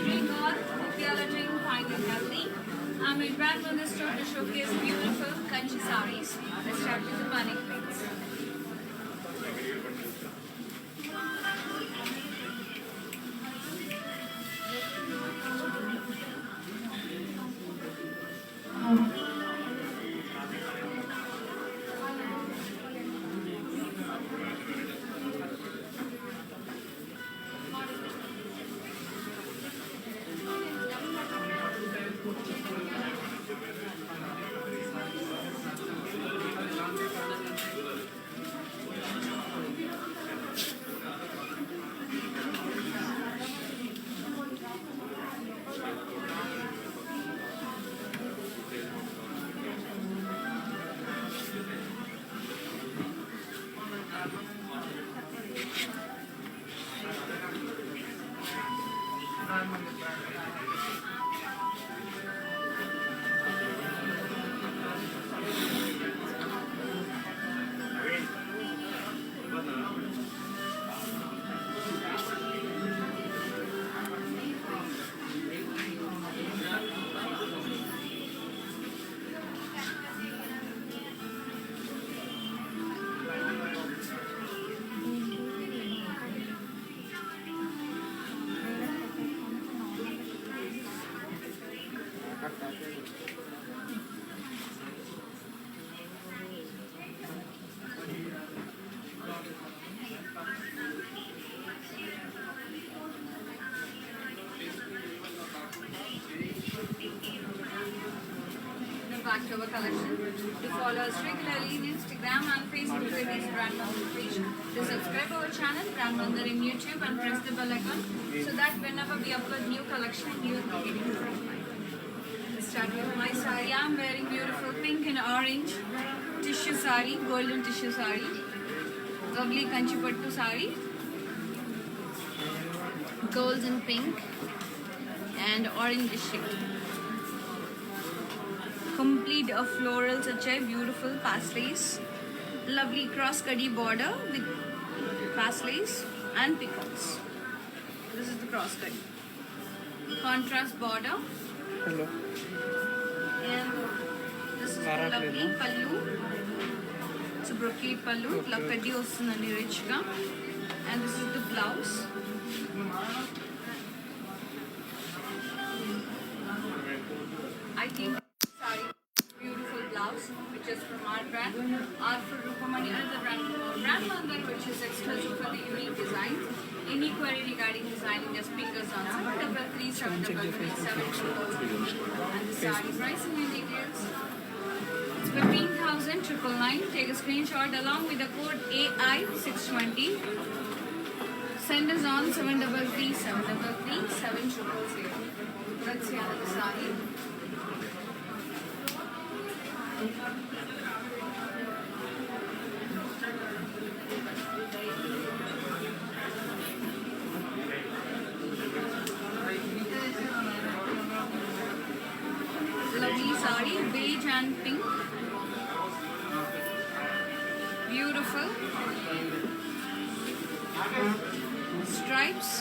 you doing all? Hope you all are doing fine and healthy. I'm in brand on this store to showcase beautiful Kanchi sarees. Let's start with the bunny prints. Back to our collection. To follow us regularly in Instagram and Facebook pages Brand Mandar page. To subscribe our channel Brand Mandar in YouTube and press the bell icon so that whenever we upload new collection, you will be getting notified. Let's start with my saree. I'm wearing beautiful pink and orange tissue saree, golden tissue saree. Lovely Kanchi Pattu saree. Golden pink and orange shade. Complete a floral such a beautiful paisley, lovely cross cutty border with paisley and peacocks. This is the cross cut. Contrast border. Hello. And this is the lovely pallu. It's a brocade pallu. Itla kaddi ostundandi rich ga. And this is the blouse. I think which is from our brand, or for Rupamani, another brand from our brand Mandar, which is exclusive for the unique designs. Any query regarding designing, just pick us on 733-733-722. And the saree pricing and details. It's 15,999. Take a screenshot along with the code AI620. Send us on 733-733-700. Let's see another saree. Lovely saree, beige and pink. Beautiful. Stripes.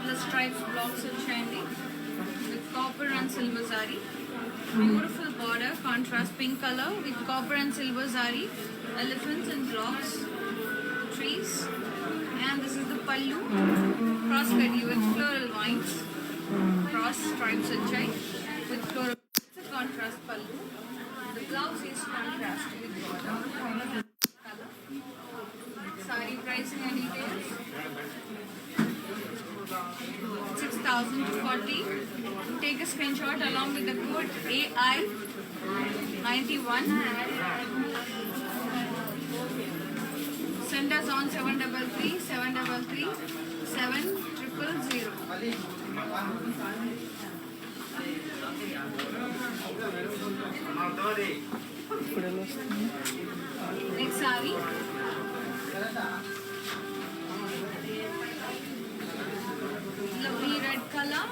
The stripes blocks are shiny. Copper and silver zari. Beautiful border, contrast pink color with copper and silver zari. Elephants and blocks, trees. And this is the pallu. Cross cutty with floral vines. Cross stripes and chai with floral. It's a contrast pallu. The blouse is contrast with border. Color. Sari pricing and details. 6,040. Take a screenshot along with the code AI91. Send us on 733-733-7000. Next saree. Lovely red color.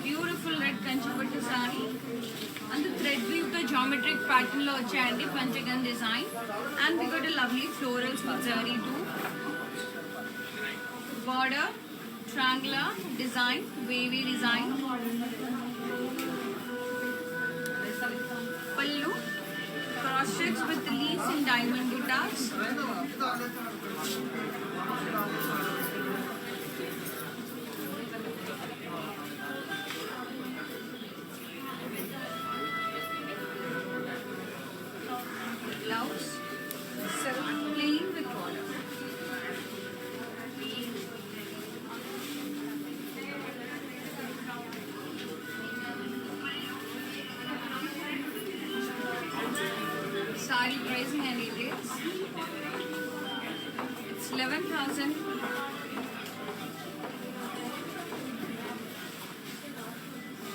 Beautiful red Kanchi Pattu saree. And the thread weave the geometric pattern lo vachayandi Panchagan design. And we got a lovely florals with zari too. Border, triangular design, wavy design. Pallu, cross checks with leaves and diamond buttas. Blouse, silk plain with border. Sari pricing and details. It's 11,000.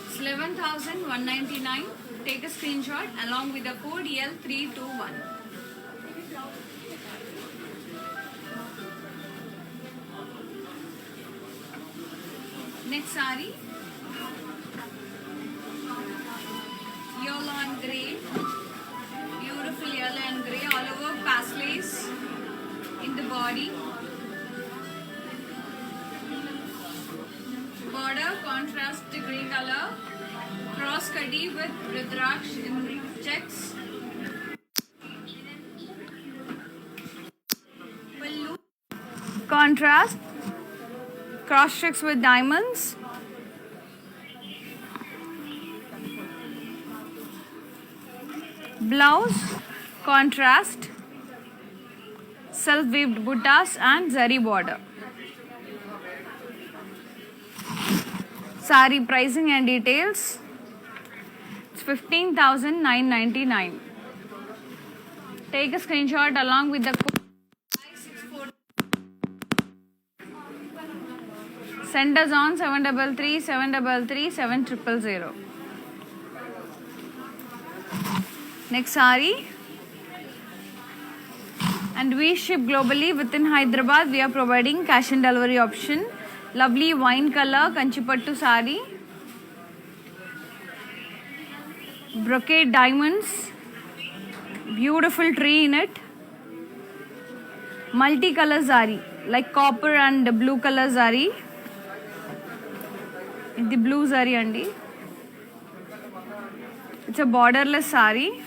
It's 11,199. Take a screenshot along with the code L321. Next sari, yellow and grey, beautiful yellow and grey, all over pasteles in the body. Border contrast grey color, cross cutty with Rudraksh in checks. Pallu, contrast, cross checks with diamonds. Blouse, contrast, self-weaved buttas and zari border. Sari pricing and details. It's 15,999. Take a screenshot along with the code. Send us on 733 733 7000. Next sari. And we ship globally within Hyderabad. We are providing cash and delivery option. Lovely wine color Kanchipattu sari. Brocade diamonds. Beautiful tree in it. Multicolor zari like copper and blue color zari. The blue zari andi. It's a borderless sari.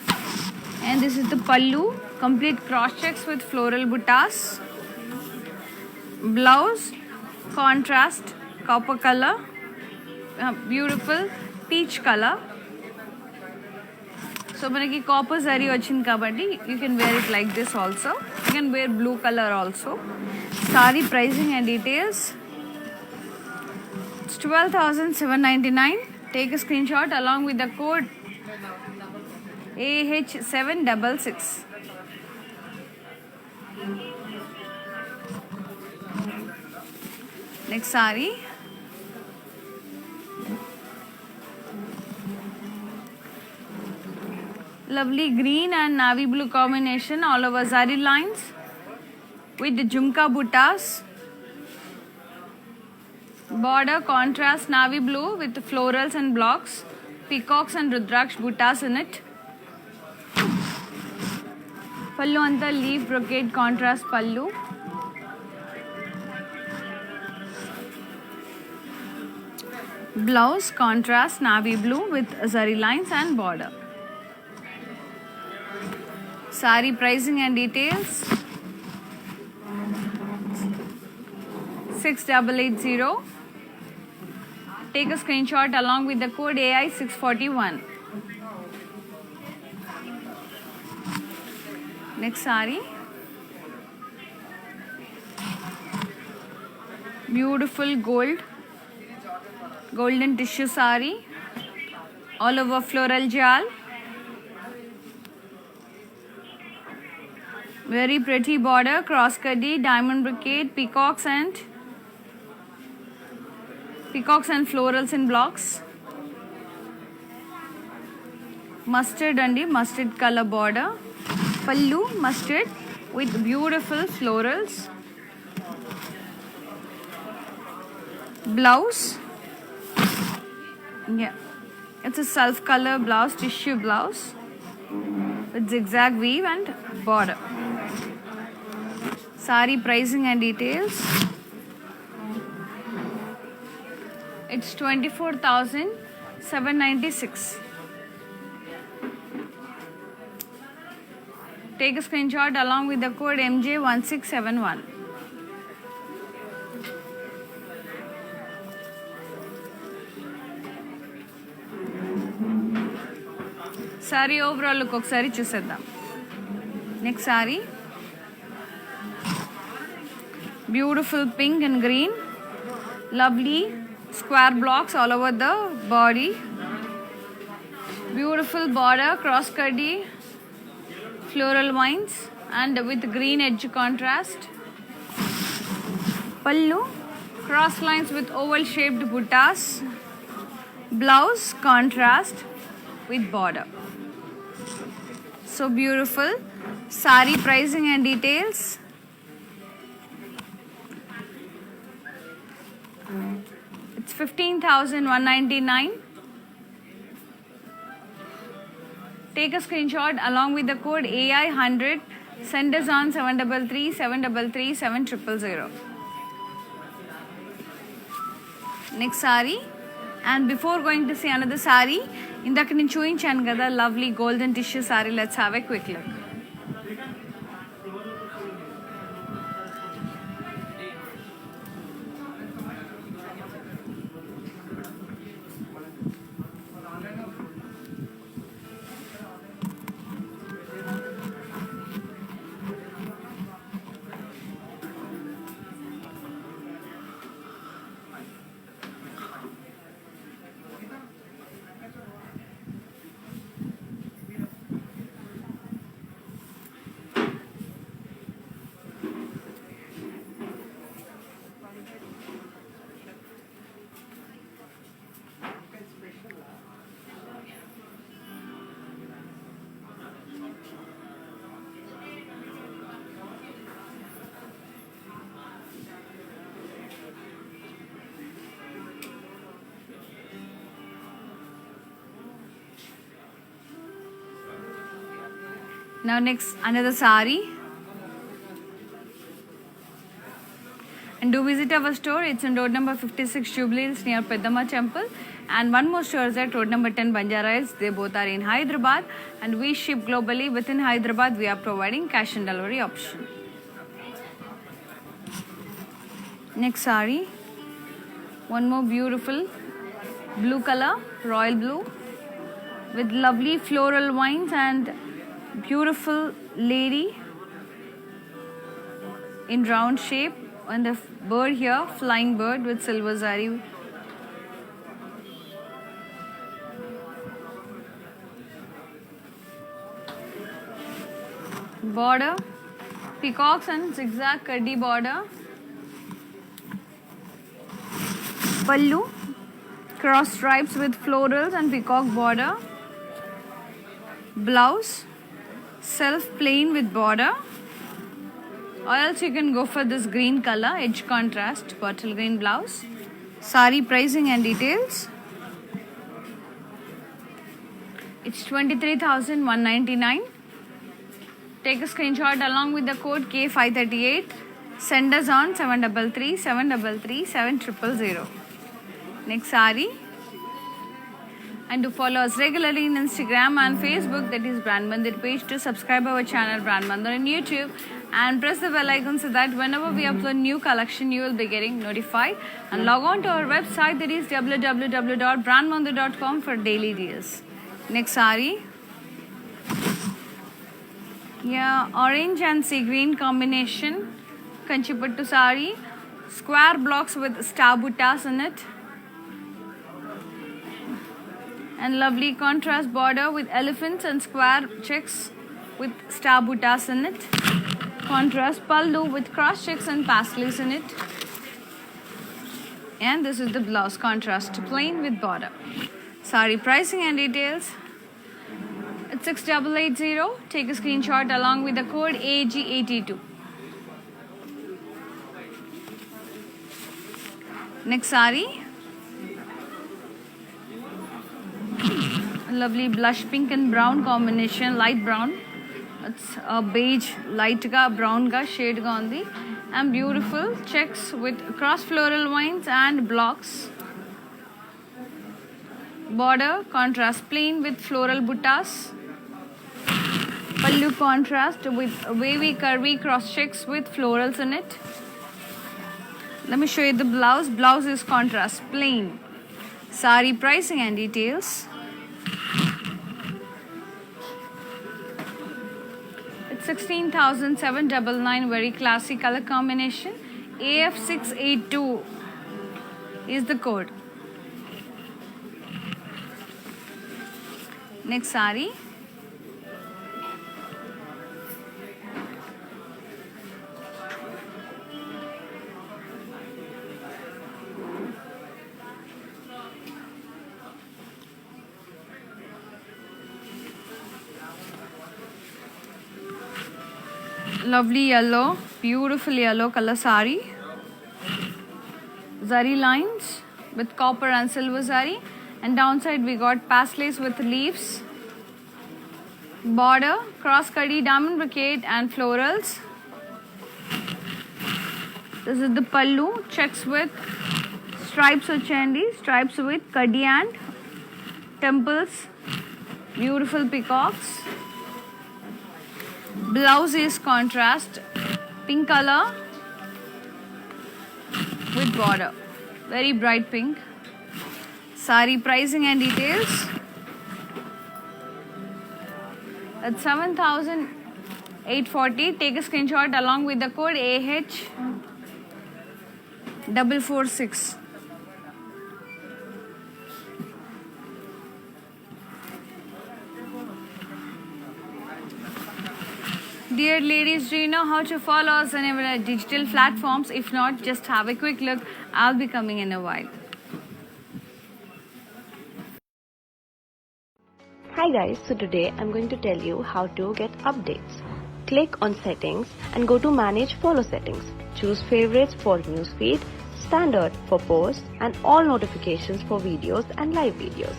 And this is the pallu. Complete cross checks with floral buttas. Blouse, contrast, copper color. Beautiful peach color. So manaki copper zari vachindi kabatti you can wear it like this also. You can wear blue color also. Sari pricing and details. It's 12,799. Take a screenshot along with the code AH766. Next sari. Lovely green and navy blue combination all over zari lines with the jhumka buttas. Border contrast navy blue with florals and blocks, peacocks and rudraksh buttas in it. Pallu anta leaf brocade contrast pallu. Blouse contrast navy blue with zari lines and border. Sari pricing and details. 6880. Take a screenshot along with the code AI641. Next sari. Beautiful golden tissue sari. All over floral jal. Very pretty border, cross cutty, diamond brocade, peacocks and florals in blocks. Mustard color border. Pallu mustard with beautiful florals. Blouse. Yeah, it's a self color blouse, tissue blouse with zigzag weave and border. Sari pricing and details. It's 24,796. Take a screenshot along with the code MJ1671. Saree overall look ఒకసారి చూసేద్దాం. Next saree, beautiful pink and green, lovely square blocks all over the body, beautiful border, cross cutty, floral vines and with green edge contrast. Pallu, cross lines with oval shaped buttas. Blouse contrast with border. So beautiful. Sari pricing and details. It's 15,199. Take a screenshot along with the code AI100. Send us on 733 733 7000. Next saree. And before going to see another saree, indaka nenu chuinchanu kada lovely golden tissue saree. Let's have a quick look. Now next another saree. And do visit our store. It's in road number 56 Jubilee Hills near Peddamma Temple. And one more store is at road number 10 Banjara Hills. They both are in Hyderabad. And we ship globally. Within Hyderabad, we are providing cash and delivery option. Next saree. One more beautiful blue color, royal blue, with lovely floral vines and beautiful lady in round shape, and the bird here, flying bird with silver zari. Border, peacocks and zigzag kaddi border. Pallu, cross stripes with florals and peacock border. Blouse, self plain with border, or else you can go for this green color, edge contrast, bottle green blouse. Sari pricing and details. It's 23,199. Take a screenshot along with the code K538. Send us on 733 733 7000. Next sari. And to follow us regularly in Instagram and Facebook, that is Brand Mandir page. To subscribe our channel Brand Mandir on YouTube and press the bell icon so that whenever we upload new collection, you will be getting notified. And log on to our website, that is www.brandmandir.com for daily deals. Next sari. Yeah, orange and sea green combination. Kanchipattu sari. Square blocks with star buttas in it. And lovely contrast border with elephants and square checks with star buttas in it. Contrast pallu with cross checks and paisleys in it. And this is the blouse, contrast plain with border. Sari pricing and details. It's 6880. Take a screenshot along with the code AG82. Next sari. Lovely blush pink and brown combination, light brown. It's a beige, light ga brown ga shade ga undi, and beautiful checks with cross floral vines and blocks. Border contrast plain with floral buttas. Pallu contrast with wavy curvy cross checks with florals in it. Let me show you the blouse. Blouse is contrast plain. Sari pricing and details. It's 16,799. Very classy color combination. AF682 is the code. Next sari. Lovely yellow, beautiful yellow color sari. Zari lines with copper and silver zari, and downside we got pastellays with leaves. Border cross kadi diamond brocade and florals. This is the pallu, checks with stripes or chandi, stripes with kadi and temples. Beautiful peacocks. Blouse is contrast pink color with border, very bright pink. Sari pricing and details. At 7,840. Take a screenshot along with the code AH446. Dear ladies, do you know how to follow us on our digital platforms? If not, just have a quick look. I'll be coming in a while. Hi guys, so today I'm going to tell you how to get updates. Click on settings and go to manage follow settings. Choose favorites for newsfeed, standard for posts and all notifications for videos and live videos.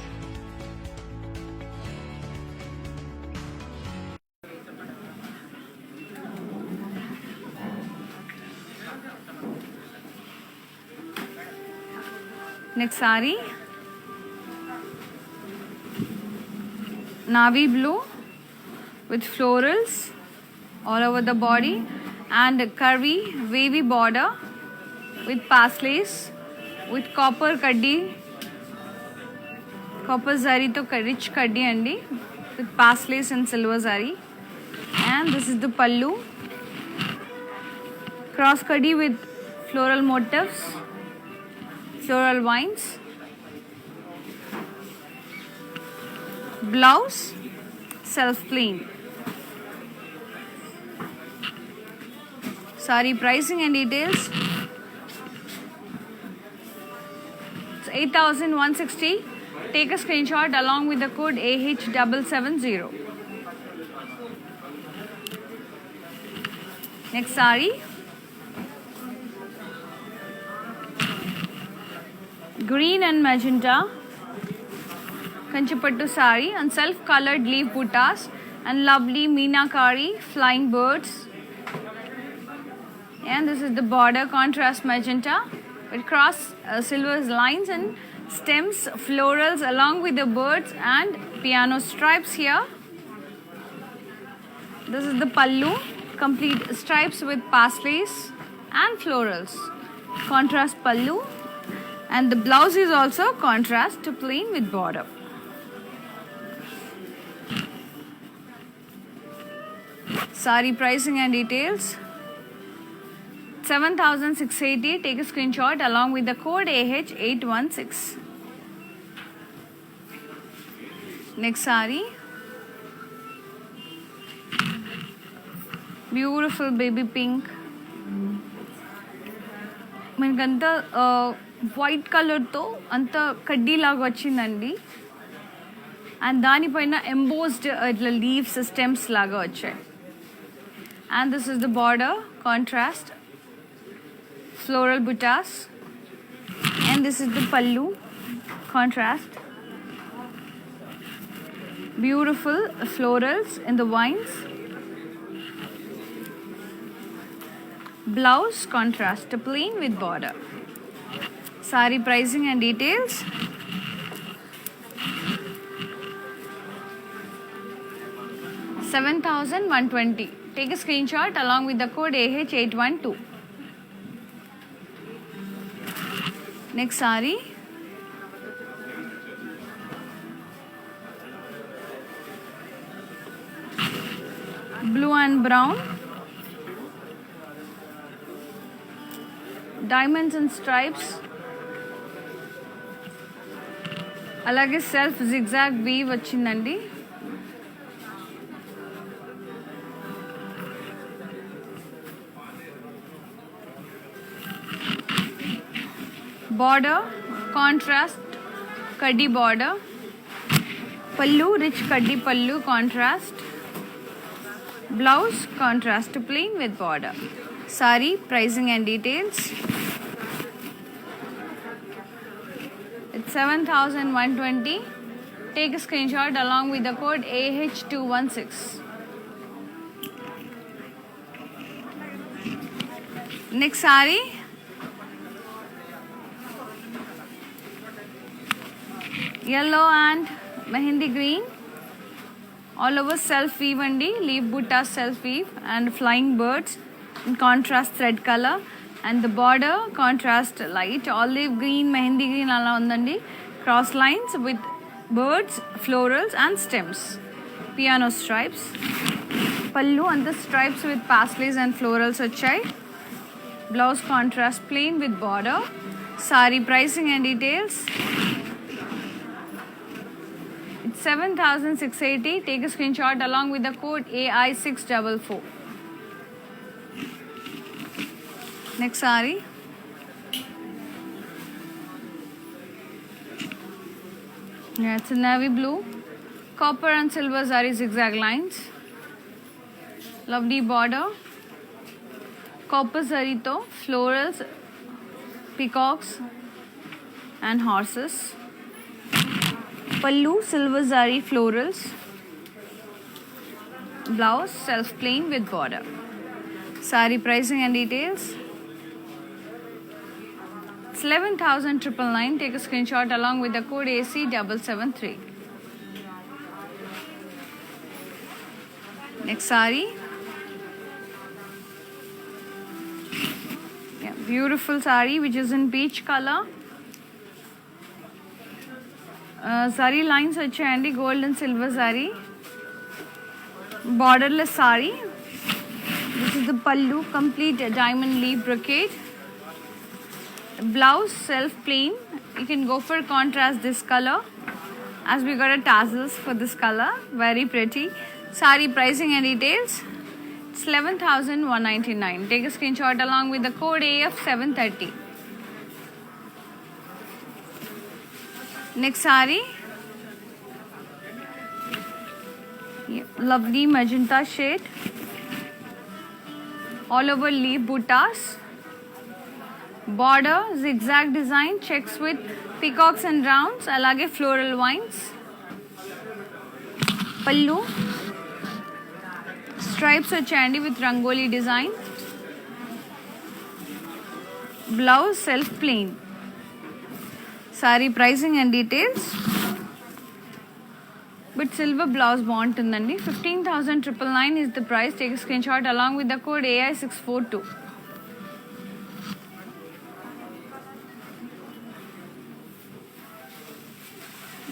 Next sari, navy blue with florals all over the body and a curvy wavy border with pastellays with copper kaddi, copper zari to rich kaddi andi with pastellays and silver zari. And this is the pallu, cross kaddi with floral motifs, floral vines. Blouse self plain. Sari pricing and details. It's 8,160. Take a screenshot along with the code AH770. Next sari, green and magenta Kanchipattu sari and self-colored leaf buttas and lovely meenakari flying birds. And this is the border, contrast magenta with cross silver lines and stems, florals along with the birds and piano stripes here. This is the pallu, complete stripes with pastellays and florals. Contrast pallu, and the blouse is also contrast to plain with border. Sari pricing and details. 7,680. Take a screenshot along with the code AH816. Next sari, beautiful baby pink. మనకంతా white కలర్తో అంత కడ్డీ లాగా వచ్చిందండి, and దానిపైన embossed ఇట్లా leaves stems లాగా వచ్చాయి. And this is the border, contrast, floral buttas, and this is the pallu, contrast, beautiful florals in the vines. Blouse contrast to plain with border. Sari pricing and details. 7,120. Take a screenshot along with the code AH812. Next saree. Blue and brown. Diamonds and stripes. అలాగే self zigzag weave వచ్చిందండి. Border contrast kaddi border. Pallu rich kaddi pallu contrast. Blouse contrast plain with border. Saree pricing and details. It's 7,120. Take a screenshot along with the code AH216. Next saree. Yellow and mehendi green. All over self weave andi. Leaf butta self weave and flying birds in contrast thread color. And the border contrast light olive green, mehendi green ala undandi. Cross lines with birds, florals and stems. Piano stripes. Pallu and the stripes with paisleys and florals vachai. Blouse contrast plain with border. Saree pricing and details. It's 7,680. Take a screenshot along with the code AI644. Next saree. Yeah, it's a navy blue. Copper and silver zari zigzag lines. Lovely border. Copper zari to florals, peacocks and horses. Pallu silver zari florals. Blouse self plain with border. Saree pricing and details. 11,999. Take a screenshot along with the code AC773. Next saree. Yeah, beautiful saree which is in peach color. Saree lines vachayandi gold and silver saree. Borderless saree. This is the pallu, complete diamond leaf brocade. Blouse self plain. You can go for contrast this color as we got a tassels for this color. Very pretty. Saree pricing and details. It's 11,199. Take a screenshot along with the code AF730. Next saree. Yeah, lovely magenta shade. All over leaf buttas. Border zigzag design, checks with peacocks and rounds, alage floral vines. Pallu stripes vachayandi with rangoli design. Blouse self plain. Saree pricing and details. But silver blouse బాగుంటుందండి. 15,999 is the price. Take a screenshot along with the code AI642.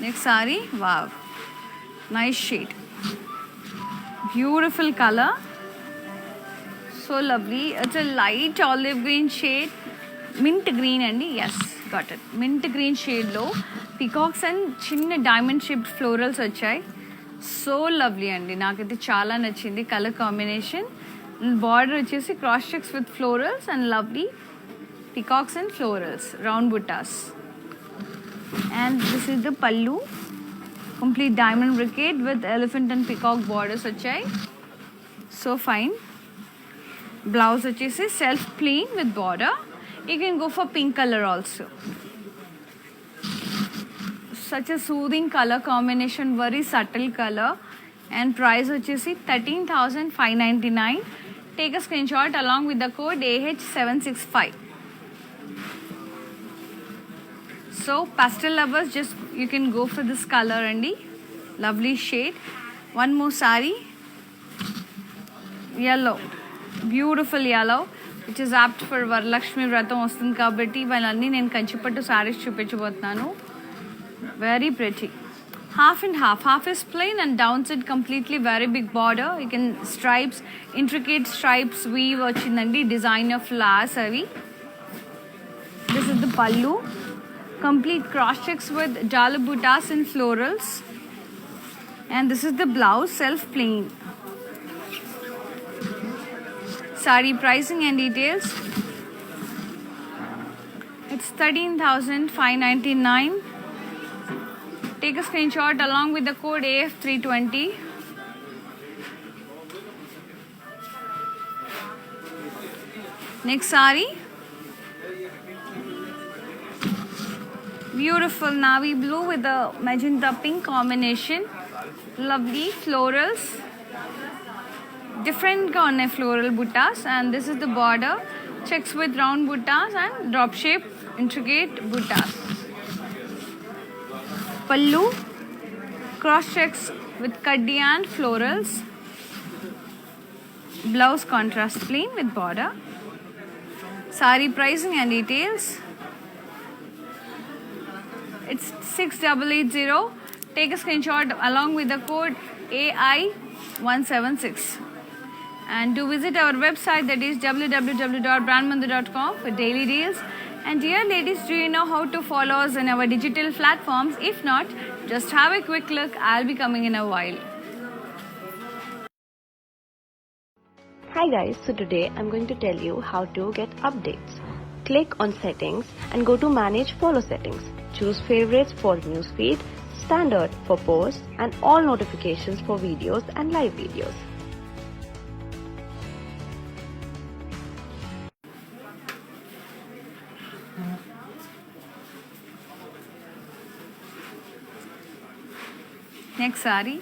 Next saree. Wow, nice shade, beautiful color, so lovely. It's a light olive green shade, mint green andi. Yes, got it. Mint green shade lo peacocks and chinna diamond shaped florals vachai. So lovely andi. Nakaithe chaala nachindi color combination. Border vachesi cross checks with florals and lovely peacocks and florals, round buttas. And this is the pallu, complete diamond brocade with elephant and peacock borders vachai. So fine. Blouse vachesi self plain with border. You can go for pink color also. Such a soothing color combination, very subtle color. And price vachesi 13,599. Take a screenshot along with the code AH765. So pastel lovers, just you can go for this color andi. Lovely shade. One more saree. yellow, beautiful yellow, which is apt for Varalakshmi Vratam వస్తుంది కాబట్టి వాళ్ళన్నీ నేను కంచిపట్టు sarees చూపించబోతున్నాను. Very pretty. Half and half. Half is plain and downside completely very big border. You can stripes, intricate stripes weave వచ్చిందండి. Designer flowers avi. This is the pallu. Complete cross checks with jala buttas and florals. And this is the blouse, self plain. Saree pricing and details. It's 13,599. Take a screenshot along with the code AF320. Next saree. Beautiful navy blue with the magenta pink combination. Lovely florals. Different kind of floral buttas, and this is the border. Checks with round buttas and drop shape intricate buttas. Pallu, cross checks with kaddi and florals. Blouse contrast plain with border. Saree pricing and details. It's 6880. Take a screenshot along with the code AI176. And do visit our website, that is www.brandmandir.com, for daily deals. And dear ladies, do you know how to follow us on our digital platforms? If not, just have a quick look. I'll be coming in a while. Hi guys, so today I'm going to tell you how to get updates. Click on settings and go to manage follow settings. Choose favorites for newsfeed, standard for posts, and all notifications for videos and live videos. Next saree.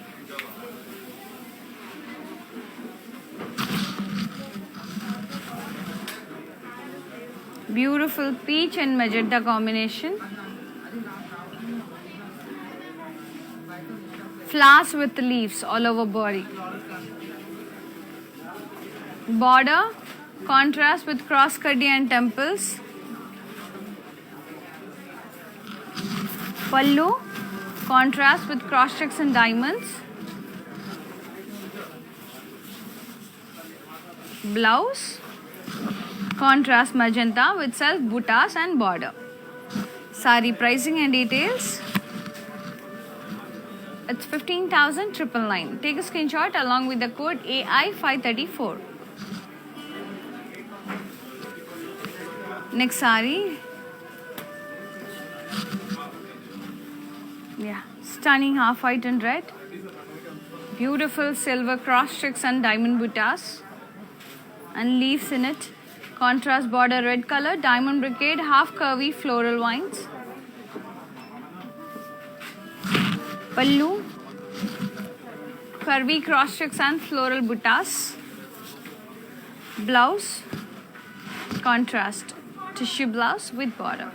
Beautiful peach and magenta combination. Flowers with leaves all over body. Border contrast with cross kaddi and temples. Pallu contrast with cross checks and diamonds. Blouse contrast magenta with self buttas and border. Saree pricing and details. It's 15,999. Take a screenshot along with the code AI534. Next saree. Yeah, stunning half white and red. Beautiful silver cross checks and diamond buttas and leaves in it. Contrast border red color, diamond brocade, half curvy floral vines. Pallu, curvy cross checks and floral buttas. Blouse, contrast tissue blouse with border.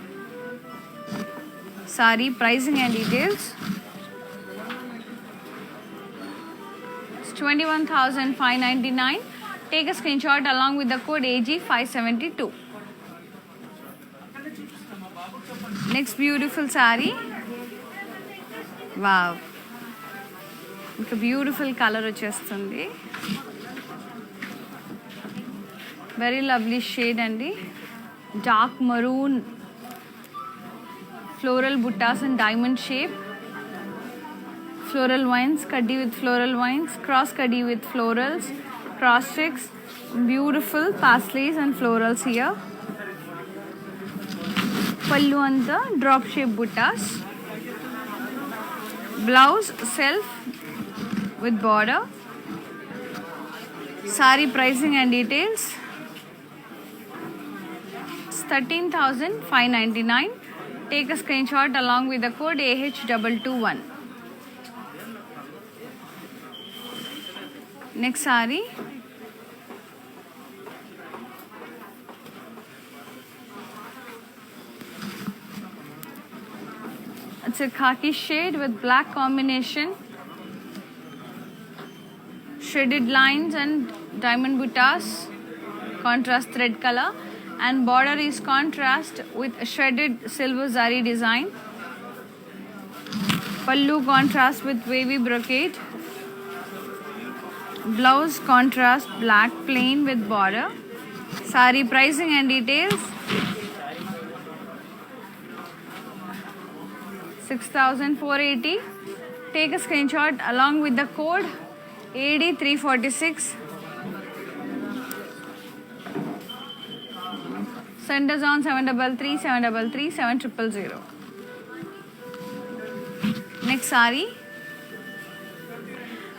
Saree pricing and details. It's 21,599. Take a screenshot along with the code AG572. Next beautiful saree. Wow. It's a beautiful color వచ్చేస్తుంది. Very lovely shade అండి. Dark maroon. Floral buttas and diamond shape. Floral vines, kaddi with floral vines, cross kaddi with florals, cross checks, beautiful paisleys and florals here. Pallu and the drop shape buttas. Blouse self with border. Saree pricing and details. It's 13,599. Take a screenshot along with the code AH221. Next saree. It's a khaki shade with black combination. Shaded lines and diamond buttas, contrast thread color, and border is contrast with shredded silver zari design. Pallu contrast with wavy brocade. Blouse contrast black plain with border. Sari pricing and details. 6,480. Take a screenshot along with the code AD346. Send us on 733 733 7000. Next sari.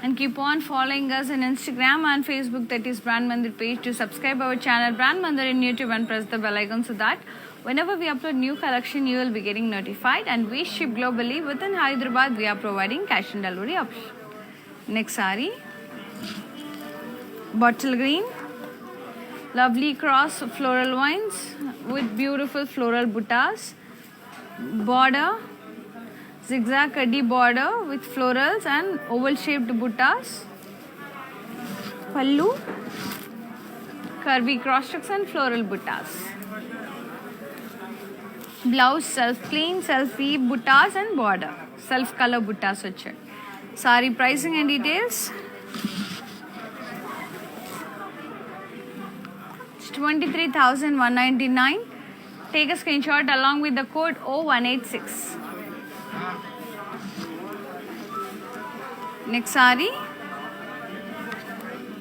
And keep on following us on Instagram and Facebook, that is Brand Mandir page. To subscribe our channel Brand Mandir in YouTube and press the bell icon so that whenever we upload new collection, you will be getting notified. And we ship globally. Within Hyderabad, we are providing cash and delivery option. Next sari. Bottle green. Lovely cross floral vines with beautiful floral buttas. Border. Zigzag kaddi border with florals and oval shaped buttas. Pallu. Curvy cross checks and floral buttas. Blouse self clean, self weave buttas and border. Self color buttas vachai. Sari pricing and details. It's 23,199. Take a screenshot along with the code O186. Next sari.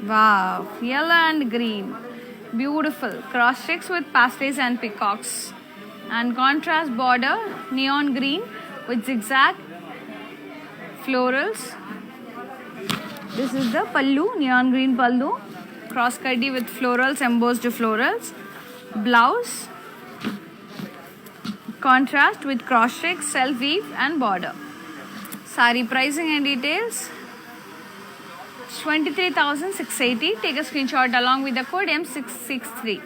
Wow, yellow and green. Beautiful. Cross checks with pastels and peacocks. And contrast border, neon green with zigzag florals. This is the pallu, neon green pallu. Cross kaddi with florals, embossed florals. Blouse. Contrast with cross checks, self weave and border. Sari pricing and details. 23,680. Take a screenshot along with the code M663.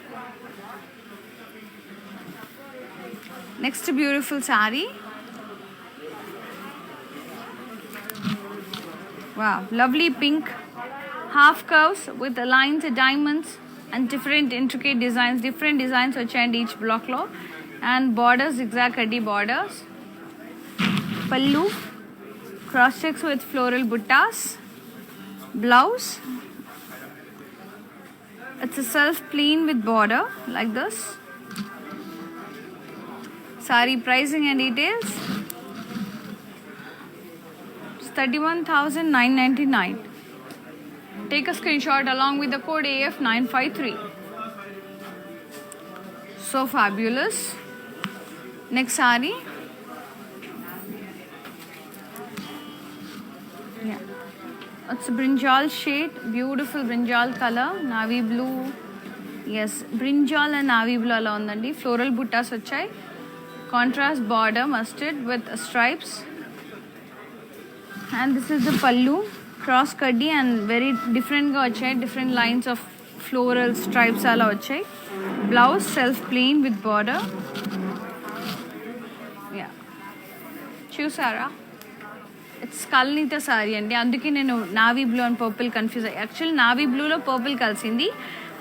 Next beautiful sari. Wow, lovely pink. Half curves with lines, diamonds and different intricate designs. Different designs వచ్చాయండి each block లో. And borders, zigzag kaddi borders. Pallu. Cross checks with floral buttas. Blouse. It's a self plain with border like this. Sari pricing and details. It's 31,999. Take a screenshot along with the code AF953. So fabulous. Next sari. Yeah. It's a brinjal shade. Beautiful brinjal color. Navy blue. Yes, brinjal and navy blue ala undandi. Floral buttas vachai. Contrast border mustard with stripes. And this is the pallu. Cross kaddi and very different ga vachai. Different lines of floral stripes ala vachai. Blouse self plain with border. Yeah. Chusara. It's Kalnita sari andi. Anduke nenu navy blue and purple confuse. Actually navy blue lo purple kalsindi.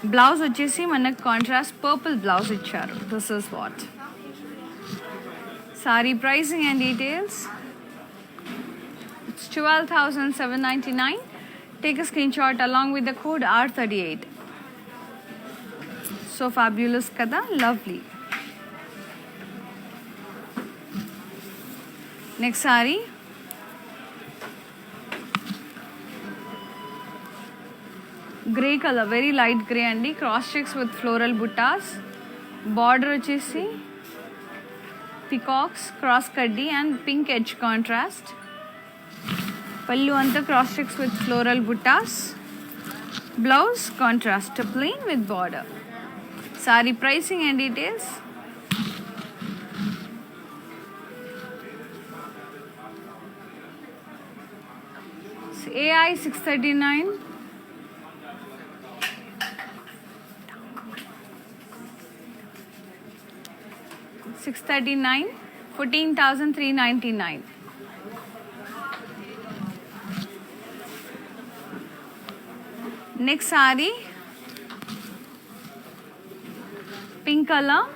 Blouse vachesi manaku contrast purple blouse icharu. This is what. Sari pricing and details. It's 12,799. Take a screenshot along with the code R38. So fabulous kada. Lovely. Next sari. Grey color, very light grey andi. Cross checks with floral buttas. Border vachesi peacocks, cross kaddi and pink edge contrast. Pallu anta cross checks with floral buttas. Blouse contrast, plain with border. Sari pricing and details. It's AI 639. $639, 14,399. Next saree, pink color,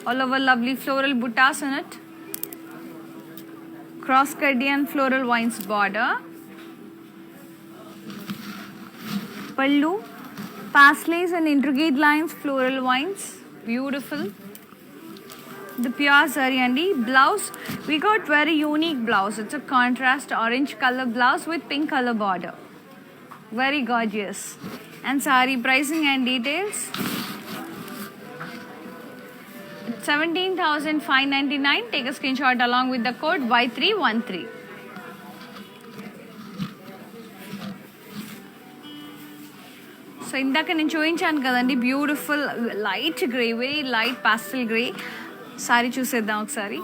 all over lovely floral buttas in it. Cross curdy and floral vines border. Pallu, pastellays and intricate lines, floral vines, beautiful. The pure saree andi. Blouse, we got very unique blouse. It's a contrast orange color blouse with pink color border. Very gorgeous. And saree pricing and details. 17,599. Take a screenshot along with the code Y313. So ఇందాక నేను చూపించాను కదండి beautiful light grey, very light pastel grey sari చూసేద్దాం ఒకసారి.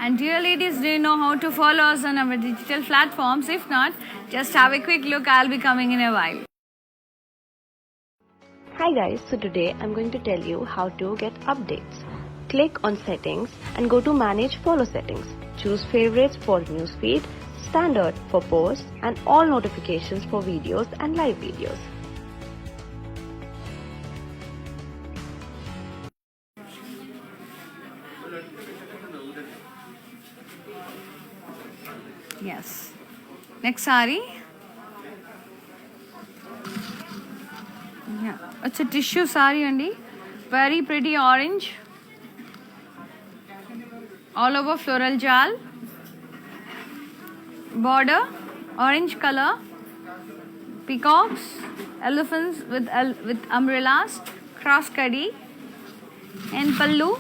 And dear ladies, do you know how to follow us on our digital platforms? If not, just have a quick look. I'll be coming in a while. Hi guys, so today I'm going to tell you how to get updates. Click on settings and go to manage follow settings. Choose favorites for newsfeed, standard for posts and all notifications for videos and live videos. Yes. Next saree. Yeah, it's a tissue saree andi. Very pretty orange. All over floral jal. Border orange color. Peacocks, elephants with umbrellas, cross curdy, and pallu,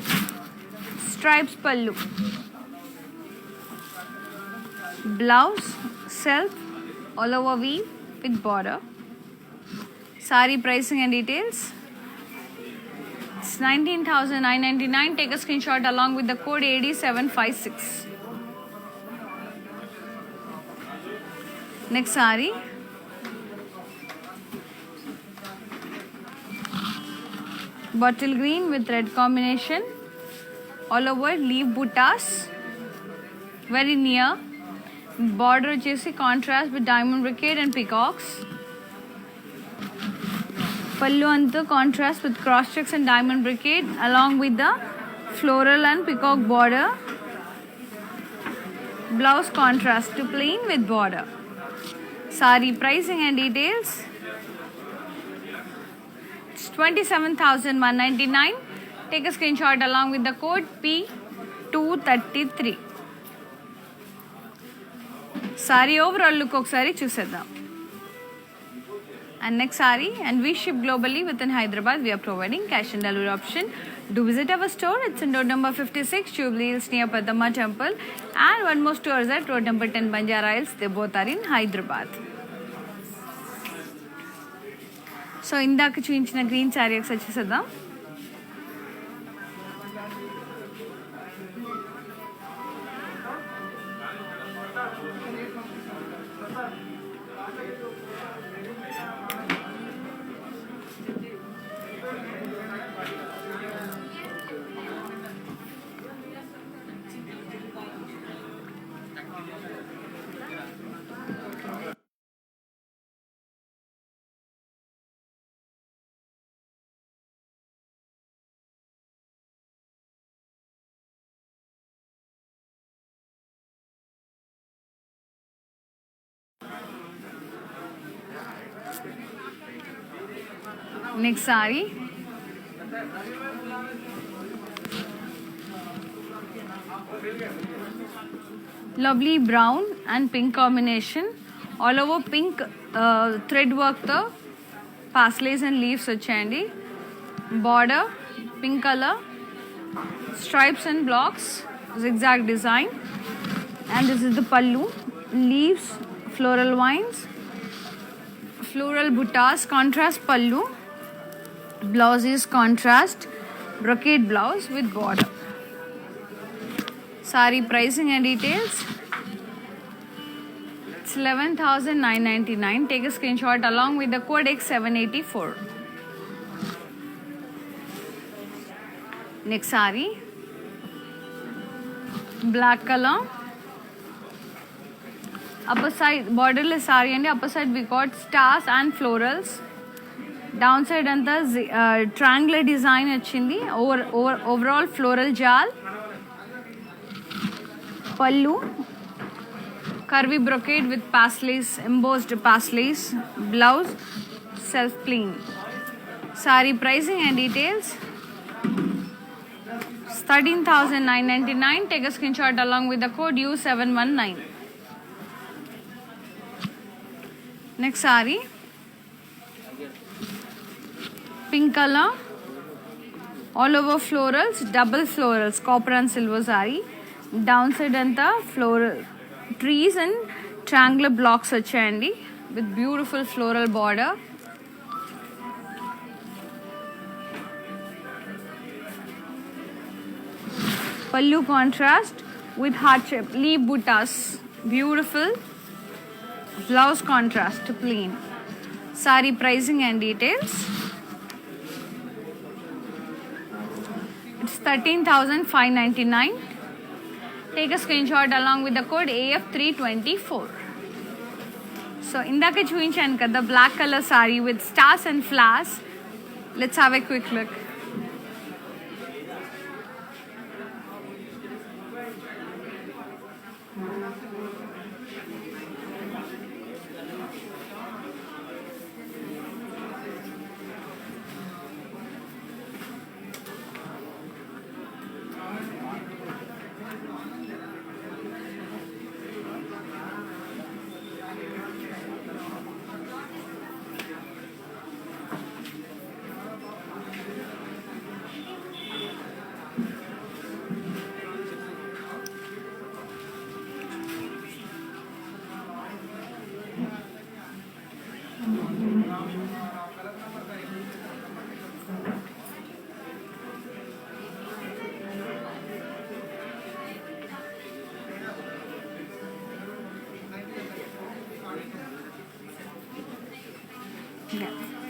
stripes pallu. Blouse, self, all over weave with border. Saree pricing and details. It's 19,999. Take a screenshot along with the code AD756. Next saree. Bottle green with red combination. All over leaf buttas. Very near. Border వచ్చేసి contrast with diamond brocade and peacocks. Pallu antu contrast with cross checks and diamond brocade along with the floral and peacock border. Blouse contrast to plain with border. Saree pricing and details. It's 27,199. Take a screenshot along with the code P233. Saree overall look ఒకసారి చూసేద్దాం. And next saree, and we ship globally within Hyderabad. We are providing cash and delivery option. Do visit our store. It's in road number 56, Jubilee Hills near Padma Temple, and one more store is at road number 10, Banjara Hills. They both are in Hyderabad. So ఇందాక చూపించిన green sari ఒకసారి చూసేద్దాం. Next saree. Lovely brown and pink combination. All over pink thread work తో paslays and leaves వచ్చాయండి. Border pink color, stripes and blocks, zigzag design, and this is the pallu. Leaves, floral vines, floral buttas, contrast pallu. Blouse is contrast brocade blouse with border. Saree pricing and details. It's 11,999. Take a screenshot along with the code X784. Next saree, black color. Upper side borderless saree and upper side we got stars and florals. Downside anta triangular design వచ్చింది. Overall floral jal. Pallu, curvy brocade with paslays, embossed paslays. Blouse, self plain. Saree pricing and details. 13,999. Take a screenshot along with the code U719. Next saree, pink color, all over florals, double florals, copper and silver saree. Downside anta floral trees and triangular blocks వచ్చాయండి with beautiful floral border. Pallu contrast with heart shape leaf buttas, beautiful. Blouse contrast plain. Saree pricing and details. It's 13,599. Take a screenshot along with the code AF324. So indake చూపించాను కదా black color saree with stars and flowers. Let's have a quick look.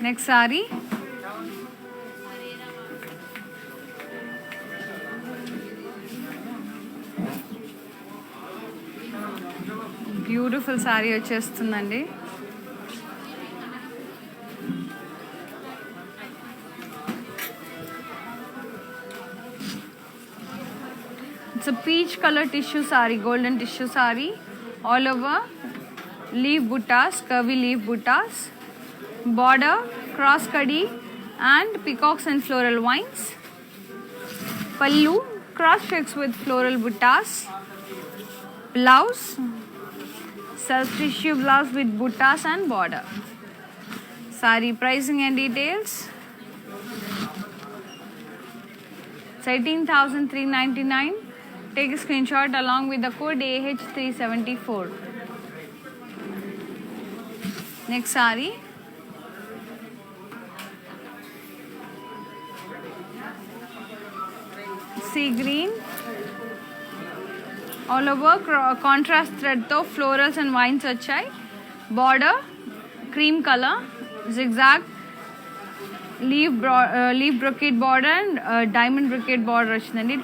Next saree, beautiful saree వచ్చేస్తుందండి. It's a peach color tissue saree, golden tissue saree, all over leaf buttas, curvy leaf buttas. Border, cross kadi and peacocks and floral vines. Pallu, cross checks with floral buttas. Blouse, self tissue blouse with buttas and border. Saree pricing and details. 18,399. Take a screenshot along with the code AH374. Next saree, sea green, all over contrast thread తో florals and vines వచ్చాయి. Border cream color, zigzag leaf brocade border and diamond brocade border వచ్చిందండి.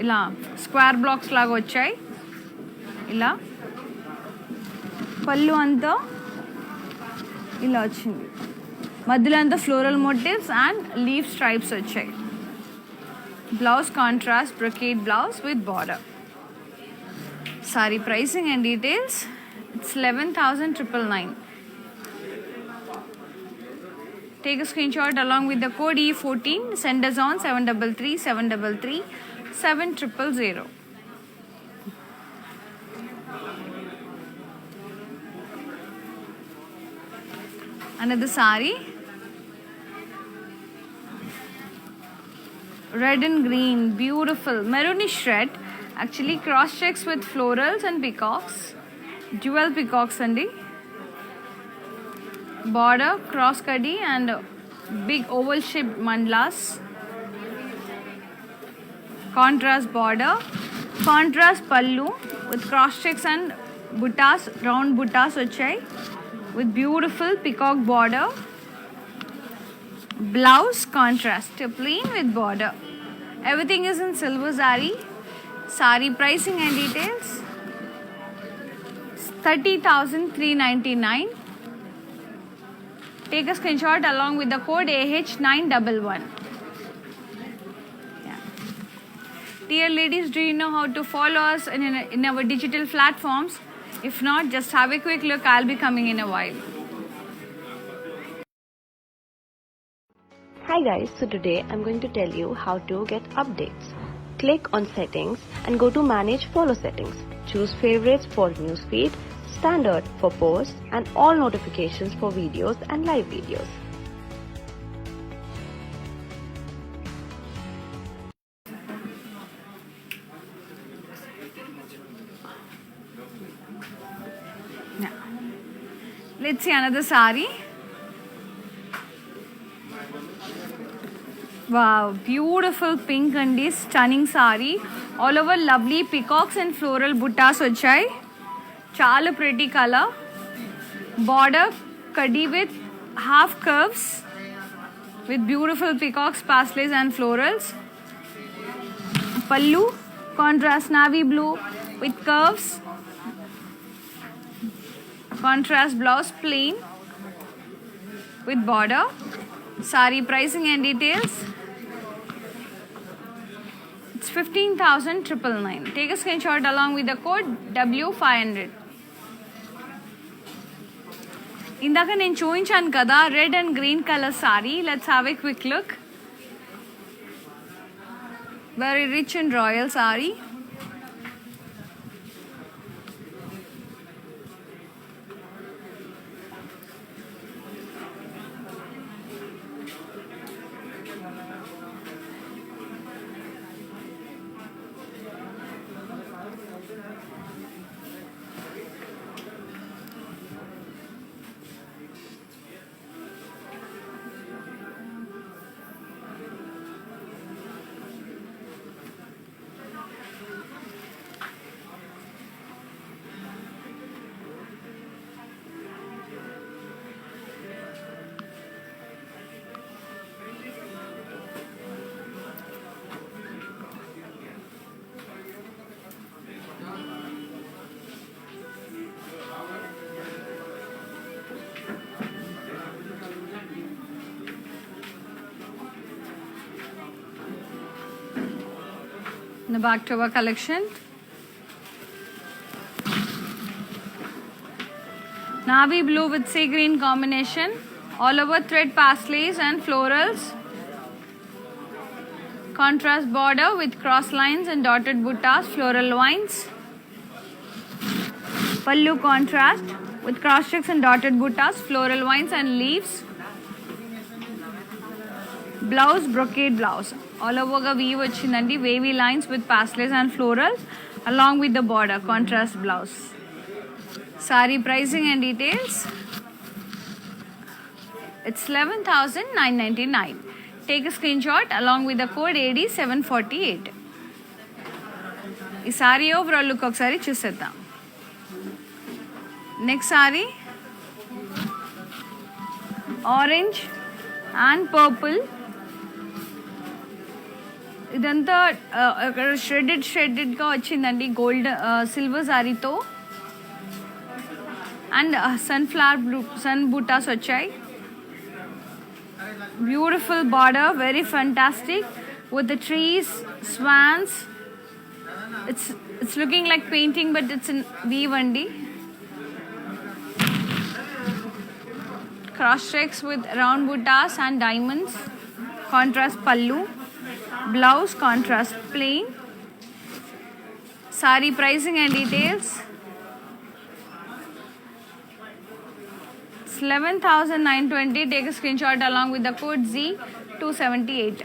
ఇలా square blocks లాగా వచ్చాయి. ఇలా పళ్ళు అంతా ఇలా వచ్చింది. మధ్యలో అంతా floral motifs and leaf stripes వచ్చాయి. Blouse contrast brocade blouse with border. Saree pricing and details. It's 11,999. Take a screenshot along with the code E14. Send us on 733 733 7000. Another sari, red and green, beautiful maroonish red. Actually cross checks with florals and peacocks, dual peacocks andi. Border cross cadi and big oval shaped mandalas. Contrast border, contrast pallu with cross checks and buttas, round buttas vachai with beautiful peacock border. Blouse contrast, plain with border. Everything is in silver zari. Sari pricing and details 30,399. Take a screenshot along with the code AH911. Yeah. Dear ladies, do you know how to follow us in our digital platforms? If not, just have a quick look. I'll be coming in a while. Hi guys, so today I'm going to tell you how to get updates. Click on settings and go to manage follow settings. Choose favorites for newsfeed, standard for posts and all notifications for videos and live videos. Now, let's see another sari. Wow, beautiful pink and stunning sari. All over lovely peacocks and floral buttas vachai. Chala pretty color. Border kadi with half curves with beautiful peacocks, pasteles and florals. Pallu contrast navy blue with curves. Contrast blouse plain with border. Sari pricing and details. It's 15,999. Take a screenshot along with the code W500. ఇందాక నేను చూపించాను కదా red and green colour sorry. Let's have a quick look. Very rich and royal sorry. Now back to our collection. Navy blue with sea green combination. All over thread pasteles and florals. Contrast border with cross lines and dotted buttas, floral vines. Pallu contrast with cross checks and dotted buttas, floral vines and leaves. Blouse brocade blouse. All over weave vachindandi, wavy lines with pasteles and florals along with the border, contrast blouse. Sari pricing and details. It's 11,999. Take a screenshot along with the code AD748. ఈ sorry overall look ఒకసారి చూసేద్దాం. Next sari orange and purple. ఇదంతా షెడెడ్గా వచ్చిందండి gold silver సారీతో. And sunflower blue sun butas వచ్చాయి. Beautiful border, very fantastic with the trees, swans. It's looking like painting, but it's in weave andi. cross checks with round buttas and diamonds. Contrast pallu. Blouse contrast plain. Sari pricing and details. It's 11,920. Take a screenshot along with the code Z278.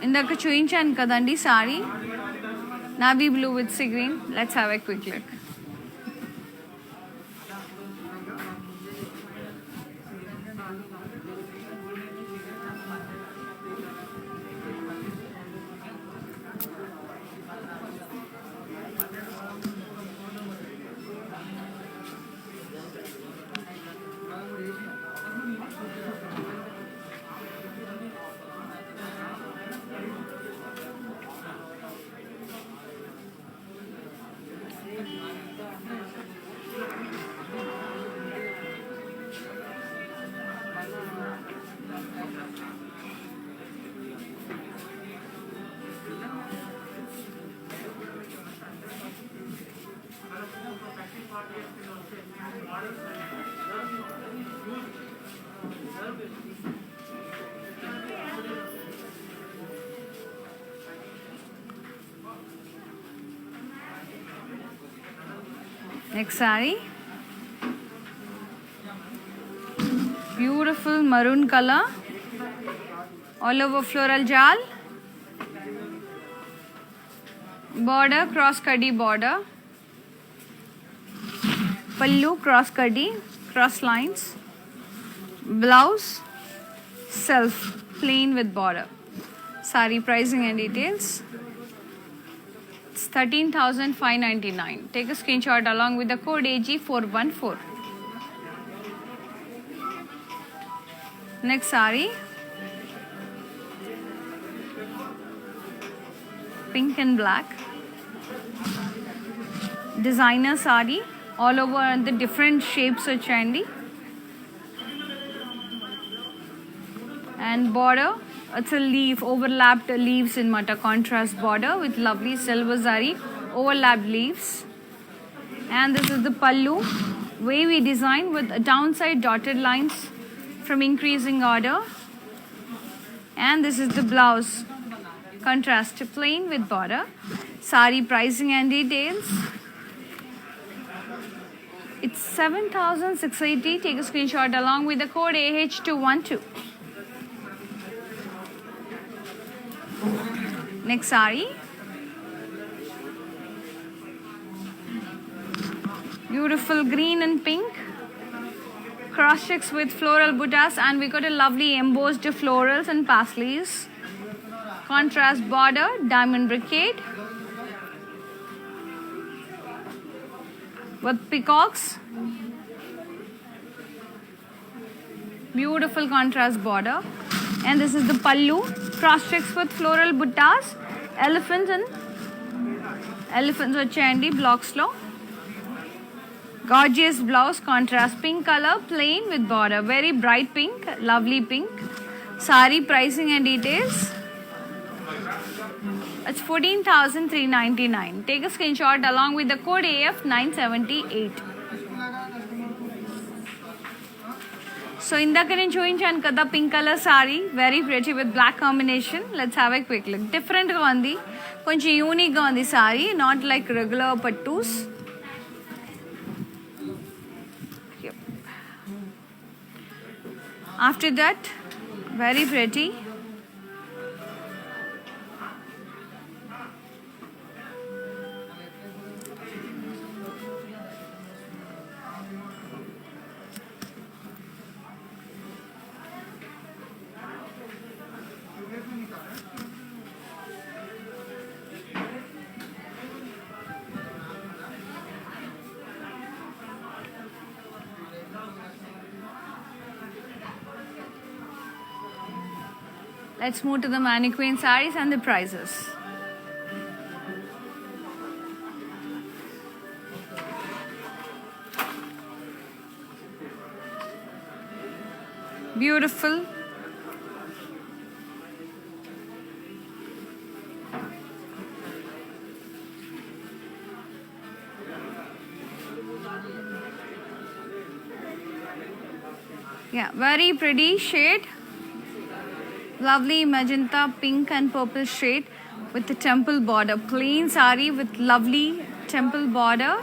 ఇందాక చూయించాను కదండి sorry navy blue with sea green. Let's have a quick look. Next saree, beautiful maroon color, all over floral jal, border cross kadi border, pallu cross kadi, cross lines, blouse self plain with border. Saree pricing and details. It's 13,599. Take a screenshot along with the code AG414. Next saree, pink and black, designer saree, all over the different shapes వచ్చాయండి. And border, it's a leaf, overlapped leaves in mata, contrast border with lovely silver zari, overlapped leaves. And this is the pallu, wavy design with downside dotted lines from increasing order. And this is the blouse, contrast plain with border. Sari pricing and details. It's 7,680. Take a screenshot along with the code AH212. Next saree, beautiful green and pink, cross checks with floral buttas, and we got a lovely embossed florals and paisleys. Contrast border, diamond brocade with peacocks. Beautiful contrast border. And this is the pallu, cross checks with floral buttas, elephants వచ్చాయండి blocks లో. Gorgeous blouse, contrast pink color, plain with border, very bright pink, lovely pink. Saree pricing and details. It's 14,399. Take a screenshot along with the code AF978. So ఇందాక నేను చూపించాను కదా pink colour sari, very pretty with black combination. Let's have a quick look. డిఫరెంట్గా ఉంది, కొంచెం యూనిక్గా ఉంది sari, not like regular pattus. After that very pretty. Let's move to the mannequin sarees and the prices. Beautiful. Yeah, very pretty shade. Lovely magenta, pink and purple shade with the temple border. Plain sari with lovely temple border.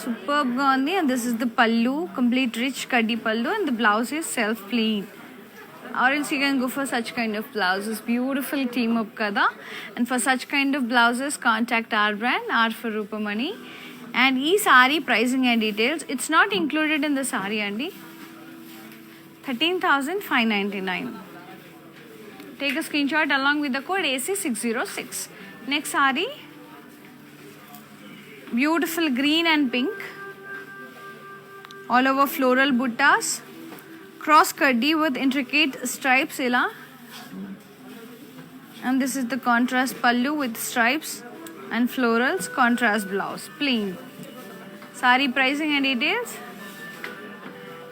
Superb gandhi, and this is the pallu, complete rich kaddi pallu, and the blouse is self plain. Or else you can go for such kind of blouses. Beautiful team up kada. And for such kind of blouses, contact our brand, R for Rupamani. And ee sari pricing and details, it's not included in the sari andi. 13,599. Take a screenshot along with the code AC606. Next sari, beautiful green and pink, all over floral buttas, cross kaddi with intricate stripes ila, and this is the contrast pallu with stripes and florals, contrast blouse, plain. Sari pricing and details,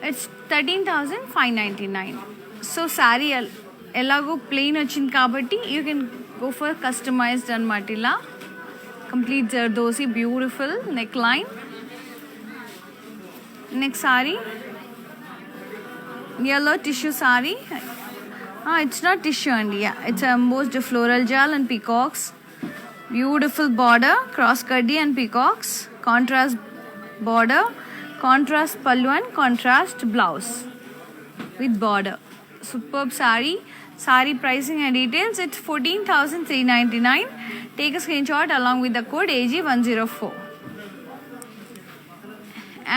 it's 13,599. So sari elago plain వచ్చింది కాబట్టి you can go for customized అన్నమాట ఇలా complete zardosi, beautiful neckline. Next sari, yellow tissue sari. It's not tissue andi, yeah, it's embossed floral gel and peacocks, beautiful border, cross kaddi and peacocks, contrast border, contrast pallu and contrast blouse with border. Superb sari. Sari pricing and details, it's 14,399. Take a screenshot along with the code AG104.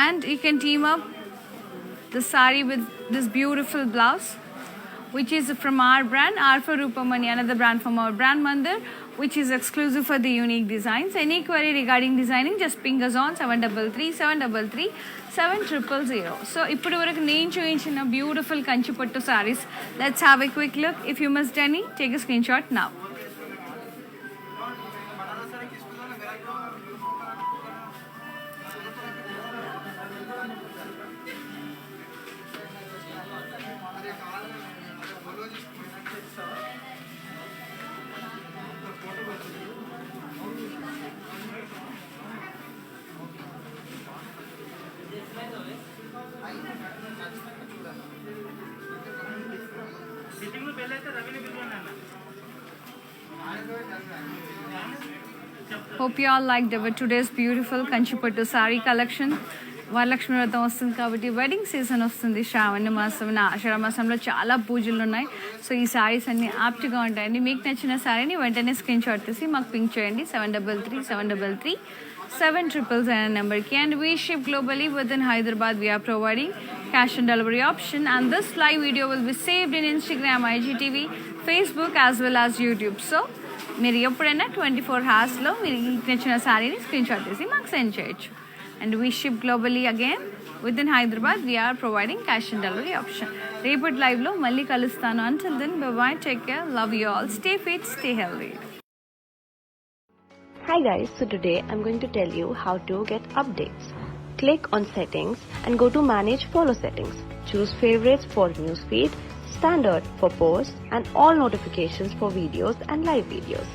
And you can team up the sari with this beautiful blouse, which is from our brand, R for Rupamani, another brand from our brand Mandir, which is exclusive for the unique designs. Any query regarding designing, just ping us on 733-733-7000. So, ఇప్పుడు వరకు నేను చూపించిన beautiful Kanchipattu sarees. Let's have a quick look. If you missed any, take a screenshot now. Hope you all liked our today's beautiful Kanchipattu saree collection. Varalakshmi వ్రతం వస్తుంది కాబట్టి wedding season వస్తుంది. శ్రావణ మాసం, ఆషాఢ మాసంలో చాలా పూజలు ఉన్నాయి. సో ఈ సారీస్ అన్ని యాప్ట్గా ఉంటాయండి. మీకు నచ్చిన సారీని వెంటనే స్క్రీన్ షాట్ తీసి మాకు పింక్ చేయండి 733-733-7000 అనే నెంబర్కి. And we ship globally within Hyderabad. We're providing cash on delivery option, and this live video will be saved in Instagram, IGTV, Facebook as well as YouTube. So మీరు ఎప్పుడైనా 24 hours మీరు నచ్చిన శారీని స్క్రీన్ షాట్ తీసి మాకు send చేయొచ్చు. And we ship globally again within Hyderabad. We're providing cash on delivery option. రేపటి లైవ్లో మళ్ళీ కలుస్తాను. Until then bye, take care, love you all, stay fit, stay healthy. Hi guys, so today I'm going to tell you how to get updates. Click on settings and go to manage follow settings. Choose favorites for newsfeed, standard for posts, and all notifications for videos and live videos.